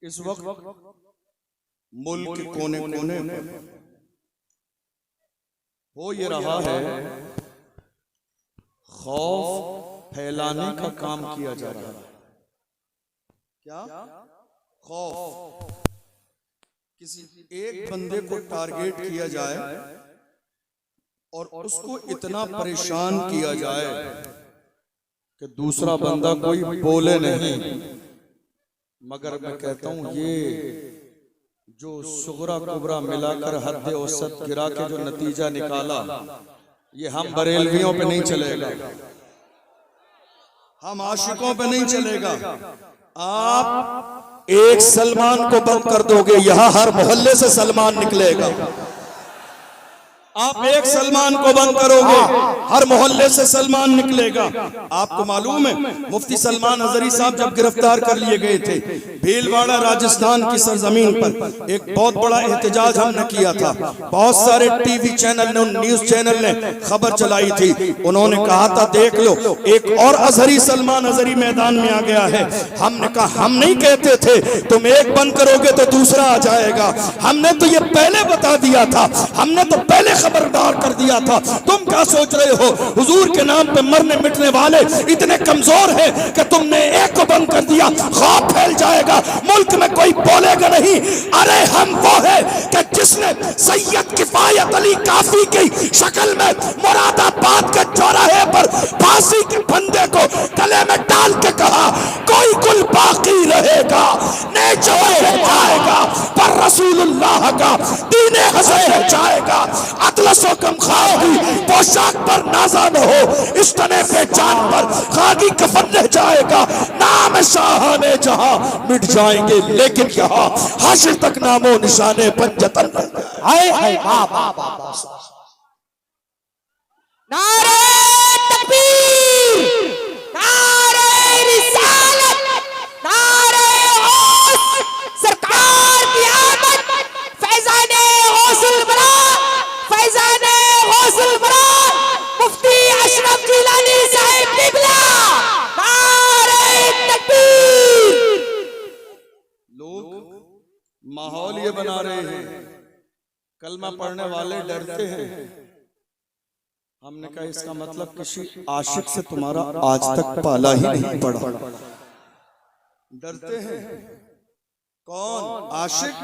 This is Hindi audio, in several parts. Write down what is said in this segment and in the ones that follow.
इस वक्त मुल्क के कोने कोने में हो ये रहा है, खौफ फैलाने का काम किया जा रहा है। क्या खौफ, किसी एक बंदे को टारगेट किया जाए और उसको इतना परेशान किया जाए कि दूसरा बंदा कोई बोले नहीं। मगर मैं कहता हूं ये जो सुगरा कुबरा मिलाकर हद औसत गिरा के जो नतीजा निकाला, ये हम बरेलवियों पे नहीं चलेगा, हम आशिकों पे नहीं चलेगा। आप एक सलमान को बंद कर दोगे, यहां हर मोहल्ले से सलमान निकलेगा। आप एक सलमान को बंद करोगे, हर मोहल्ले से सलमान निकलेगा। आपको मालूम है, मुफ्ती सलमान हजरी साहब जब गिरफ्तार कर लिए गए थे, भीलवाड़ा राजस्थान की सरजमीन पर एक बहुत बड़ा एहतजाज हमने किया था। बहुत सारे टीवी चैनल ने, न्यूज चैनल ने खबर चलाई थी। उन्होंने कहा था देख लो, एक और अजहरी सलमान हजरी मैदान में आ गया है। हमने कहा हम नहीं कहते थे तुम एक बंद करोगे तो दूसरा आ जाएगा, हमने तो ये पहले बता दिया था, हमने तो पहले खबरदार कर दिया था। तुम क्या सोच रहे हो हुजूर के नाम पे मरने मिटने वाले इतने कमजोर हैं कि तुमने एक को बंद कर दिया, खौफ फैल जाएगा, मुल्क में कोई बोलेगा नहीं। अरे हम वो है कि जिसने सैयद किफायत अली काफी की शक्ल में मुरादाबाद के चौराहे पर फांसी के फंदे को गले में डाल के कहा कोई कुल बाकी रहेगा, नेचर रह जाएगा पर रसूलुल्लाह का दीने हसन रह जाएगा। अतलसो कम खाओगी पोशाक पर नाजा न हो, इस तने पे जान पर खाकी कफन रह जाएगा। नाम शाहाने जहां मिट जाएंगे, लेकिन यहाँ हाशिर तक नामो निशाने पंजतन रह जाएंगे। नारे तकबीर, नारे रिसालत, नारे गौस, सरकार की आमद, फैज़ाने गौसुल बरा, फैज़ाने गौसुल बरा, मुफ्ती अशरफ जिलानी साहिब किबला, नारे तकबीर। लोग माहौल ये बना रहे हैं, कलमा पढ़ने वाले डरते हैं। हमने कहा इसका मतलब किसी आशिक से तुम्हारा आज तक पाला ही नहीं पड़ा। डरते हैं कौन? आशिक।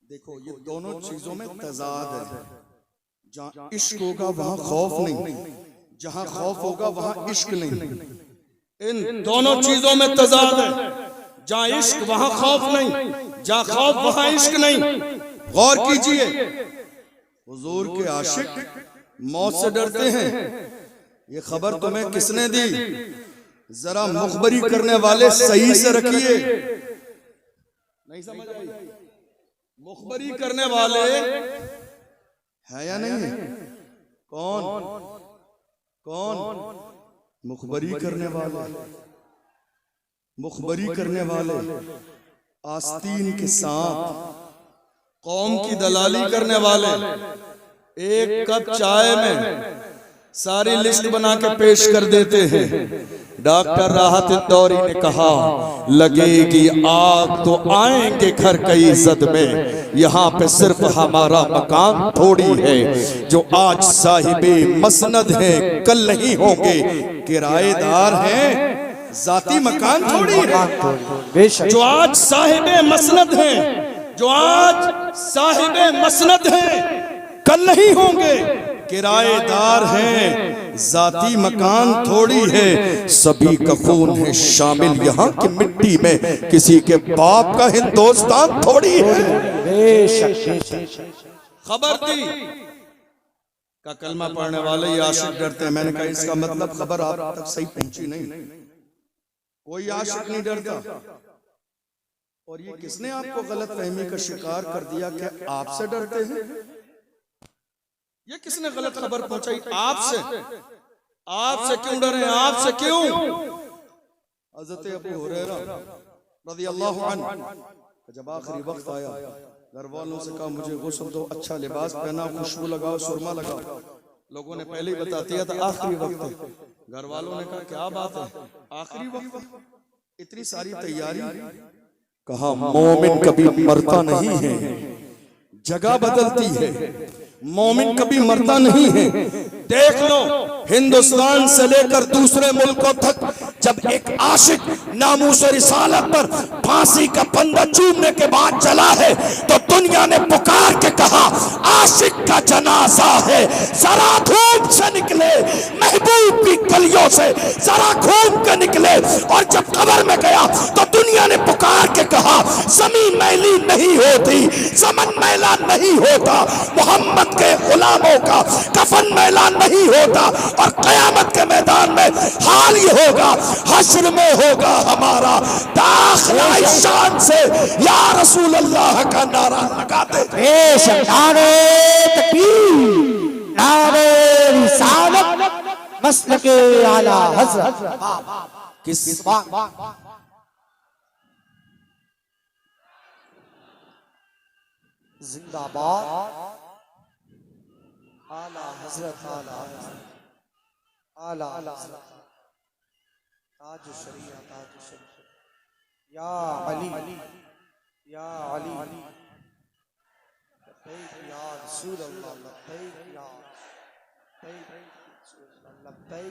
देखो ये दोनों चीजों में तजाद है। जहां इश्क होगा वहां खौफ नहीं, जहां खौफ होगा वहां इश्क नहीं। इन दोनों चीजों में तजाद है। जहां इश्क वहां खौफ नहीं, जहां खौफ वहां इश्क नहीं। गौर कीजिए, हुजूर के आशिक मौत से डरते हैं। ये खबर तुम्हें किसने दी? जरा मुखबरी करने वाले सही से रखिए। नहीं समझ आई? मुखबरी करने वाले है या नहीं है? कौन कौन? मुखबरी करने वाले, मुखबरी करने वाले, आस्तीन के सांप, कौम की दलाली करने वाले। एक कप चाय में सारी लिस्ट बना के पेश कर देते हैं। डॉक्टर राहत इंदौरी ने कहा लगेगी आग तो आएंगे घर कई इज्जत में, यहाँ पे सिर्फ हमारा मकान थोड़ी है। जो आज साहिबे मसनद हैं कल नहीं होंगे, किराएदार हैं जाती मकान थोड़ी है। जो आज साहिबे मसनद हैं, जो आज साहिबे मसनद हैं कल नहीं होंगे, किराएदार हैं जाती मकान थोड़ी है। सभी का खून है शामिल यहाँ की मिट्टी में, किसी के बाप का हिंदुस्तान थोड़ी है। खबर दी का कलमा पढ़ने वाले ये आशिक डरते हैं। मैंने कहा इसका मतलब खबर आप तक सही पहुंची नहीं। कोई आशिक नहीं डरता। और ये किसने आपको गलत फहमी का शिकार कर दिया कि आपसे डरते हैं? ये किसने गलत खबर पहुंचाई? आपसे। आपसे क्यों डरे? आपसे क्यों? हज़रत अबू हुरैरा रज़ियल्लाहु अन्हु जब आखिरी वक्त आया, घर वालों से कहा मुझे गुस्ल दो, अच्छा लिबास पहना, खुशबू लगाओ, सुरमा लगाओ। लोगों ने पहले ही बता दिया था आखिरी वक्त है। घर वालों ने कहा क्या बात है, आखिरी वक्त, इतनी सारी तैयारी, कहा मोमिन कभी मरता नहीं है, जगह बदलती है, मोमिन कभी मरता नहीं है। देख लो हिंदुस्तान से लेकर दूसरे मुल्कों तक जब एक आशिक नामूस रिसालत पर फांसी का फंदा चूमने के बाद चला है तो दुनिया ने पुकार के कहा आशिक का जनाजा है, जरा धूप से निकले, महबूब की गलियों से जरा घूम के निकले। और जब कब्र में गया तो दुनिया ने पुकार के कहा जमीन मैली नहीं होती, ज़मन मैला नहीं होता, मोहम्मद के गुलामों का कफन मैला नहीं होता। और कयामत के मैदान में हाल ये होगा, हश्र में होगा हमारा दाखिला इस शान से या रसूल अल्लाह का नारा लगाते। नारे तकबीर, नारे रिसालत, मसलके आला हज़रत। किस जिंदाबाद आला हज़रत, आला हज़रत, ताज शरीयत, ताज शरीयत, या अली, या अली, लब्बैक या रसूल अल्लाह, लब्बैक या लब्बैक।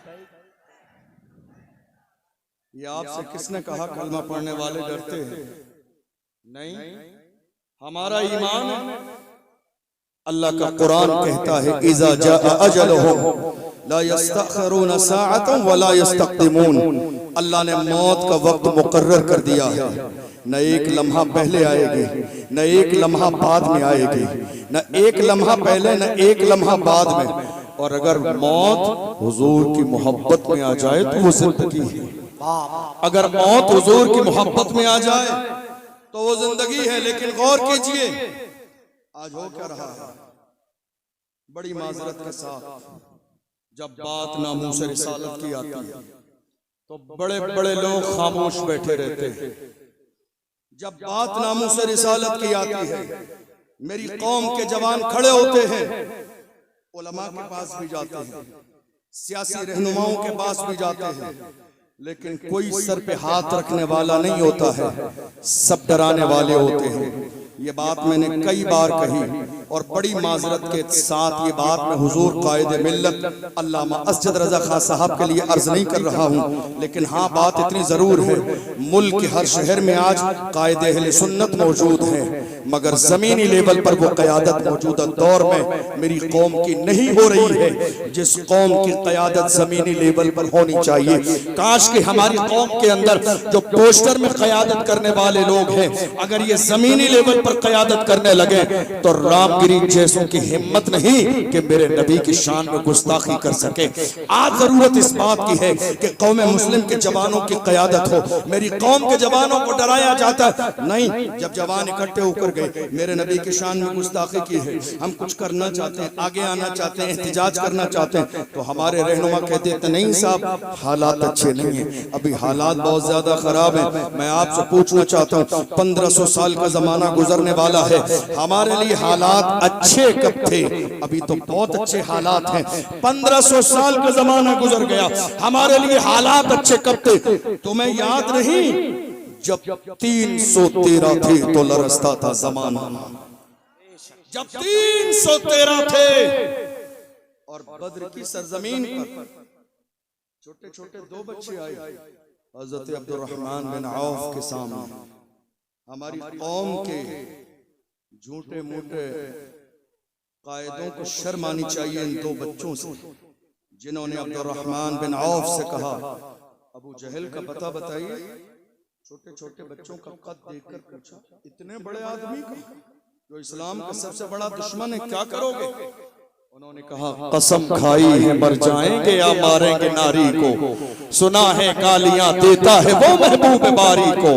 ये आपसे किसने कहा कलमा पढ़ने वाले डरते हैं? नहीं, हमारा ईमान है। अल्लाह का कुरान कहता है इज़ा जाअ अजलुहुम ला यस्तअखिरून साअतन वला यस्तक़दिमून। अल्लाह ने मौत का वक्त मुकर्रर कर दिया है, न एक लम्हा पहले आएगी, न एक लम्हा बाद में आएगी, न एक लम्हा पहले न एक लम्हा बाद में। और अगर मौत हुजूर की मोहब्बत में आ जाए तो वो जिंदगी है। अगर मौत हुजूर की मोहब्बत में आ जाए तो वो जिंदगी है। लेकिन गौर कीजिए आज हो क्या रहा है, बड़ी माजरत के साथ जब बात नामूस रिसालत की आती है तो बड़े बड़े लोग खामोश बैठे रहते हैं। जब बात नामूस रिसालत की आती है मेरी कौम के जवान खड़े होते हैं, उलमा के पास भी जाते हैं, सियासी रहनुमाओं के पास भी जाते हैं, लेकिन कोई सर पे हाथ रखने वाला नहीं होता है, सब डराने वाले होते हैं। ये बात मैंने कई बार कही और बड़ी माजरत के साथ ये बात मैं हुजूर कायदे मिल्लत अल्लामा असजद रजा खां साहब के लिए अर्ज नहीं कर रहा हूँ, लेकिन हाँ बात इतनी जरूर है, मुल्क के हर शहर में आज कायदे अहले सुन्नत मौजूद है, मगर जमीनी लेवल पर वो क़यादत मौजूदा दौर में मेरी कौम की नहीं हो रही है जिस कौम की क़यादत जमीनी लेवल पर होनी चाहिए। काश कि हमारी कौम के अंदर जो पोस्टर में क़यादत करने वाले लोग हैं अगर ये जमीनी लेवल पर क़यादत करने लगे तो रामगिरी जैसों की हिम्मत नहीं कि मेरे नबी की शान में गुस्ताखी कर सके। आज जरूरत इस बात की है कि कौम मुस्लिम के जवानों की क़यादत हो। मेरी कौम के जवानों को डराया जाता है नहीं, जब जवान इकट्ठे होकर गए मेरे नबी की शान में गुस्ताखी की है, हम कुछ करना चाहते हैं, आगे आना चाहते हैं, एहतिजाज करना चाहते हैं, तो हमारे रहनुमा कहते हैं नहीं साहब हालात अच्छे नहीं है, अभी हालात बहुत ज्यादा खराब है। मैं आपसे पूछना चाहता हूँ 1500 साल का जमाना गुजरने वाला है, हमारे लिए हालात अच्छे कब थे? अभी तो बहुत अच्छे हालात हैं। 1500 साल का जमाना गुजर गया, हमारे लिए हालात अच्छे कब थे? तुम्हें याद नहीं जब 313 थे तो लरसता था जमाना, जब 313 थे और बद्र की सरजमीन पर छोटे छोटे 2 बच्चे आए हजरत अब्दुर्रहमान बिन औफ के सामने। हमारी कौम के झूठे मूठे कायदों को शर्म आनी चाहिए इन 2 बच्चों से जिन्होंने अब्दुर्रहमान बिन औफ से कहा अबू जहल का पता बताइए। छोटे छोटे बच्चों का कद देखकर पूछा इतने बड़े आदमी का जो इस्लाम का सबसे बड़ा दुश्मन है क्या करोगे? उन्होंने कहा कसम खाई है मर जाएंगे या मारेंगे नारी को, सुना है गालियां देता है वो महबूब बारी को,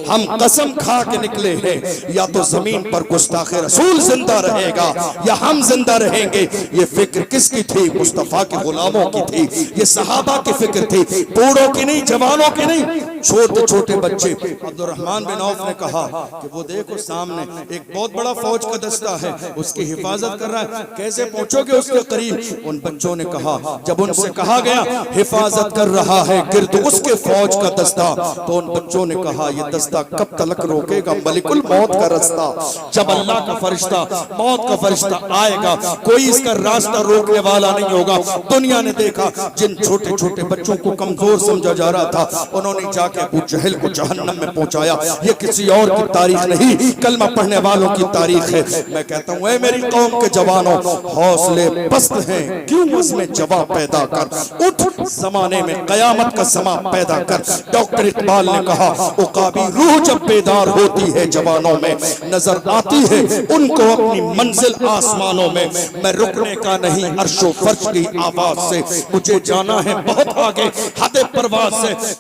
हम कसम खा के निकले हैं या तो जमीन पर गुस्ताखे रसूल जिंदा रहेगा या हम जिंदा रहेंगे। ये फिक्र किसकी थी? मुस्तफा के गुलामों की थी, ये सहाबा की फिक्र थी, बूढ़ों की नहीं, जवानों की नहीं, छोटे छोटे बच्चे। अब्दुर्रहमान बिन औफ ने कहा कि वो देखो सामने एक बहुत बड़ा फौज का दस्ता है, उसकी हिफाजत कर रहा है, कैसे पहुंचोगे? पहुंचोगे उसके करीब। उन बच्चों ने कहा, जब उनसे कहा गया हिफाजत कर रहा है गिर्द उसके फौज का दस्ता, तो उन बच्चों ने कहा ये दस्ता कब तलक रोकेगा मलिकुल मौत का रास्ता। जब अल्लाह का फरिश्ता, मौत का फरिश्ता आएगा, कोई इसका रास्ता रोकने वाला नहीं होगा। दुनिया ने देखा जिन छोटे छोटे बच्चों को कमजोर समझा जा रहा था, उन्होंने जाके अबू जहल को जहन्नम में पहुंचाया। ये किसी और की तारीख नहीं, कलमा पढ़ने वालों की तारीख है। मैं कहता हूं ऐ मेरी कौम के जवानों, हौसले पस्त हैं क्यों उसमें जवाब पैदा कर, उठ जमाने में कयामत का समा पैदा कर। डॉक्टर इकबाल ने कहा उकाबी रूह जब बेदार होती है जवानों में, नजर आती है उनको अपनी मंजिल आसमानों में। मैं रुकने का नहीं अर्शो फर्श की आवाज से, मुझे जाना है बहुत आगे हद परवाज से।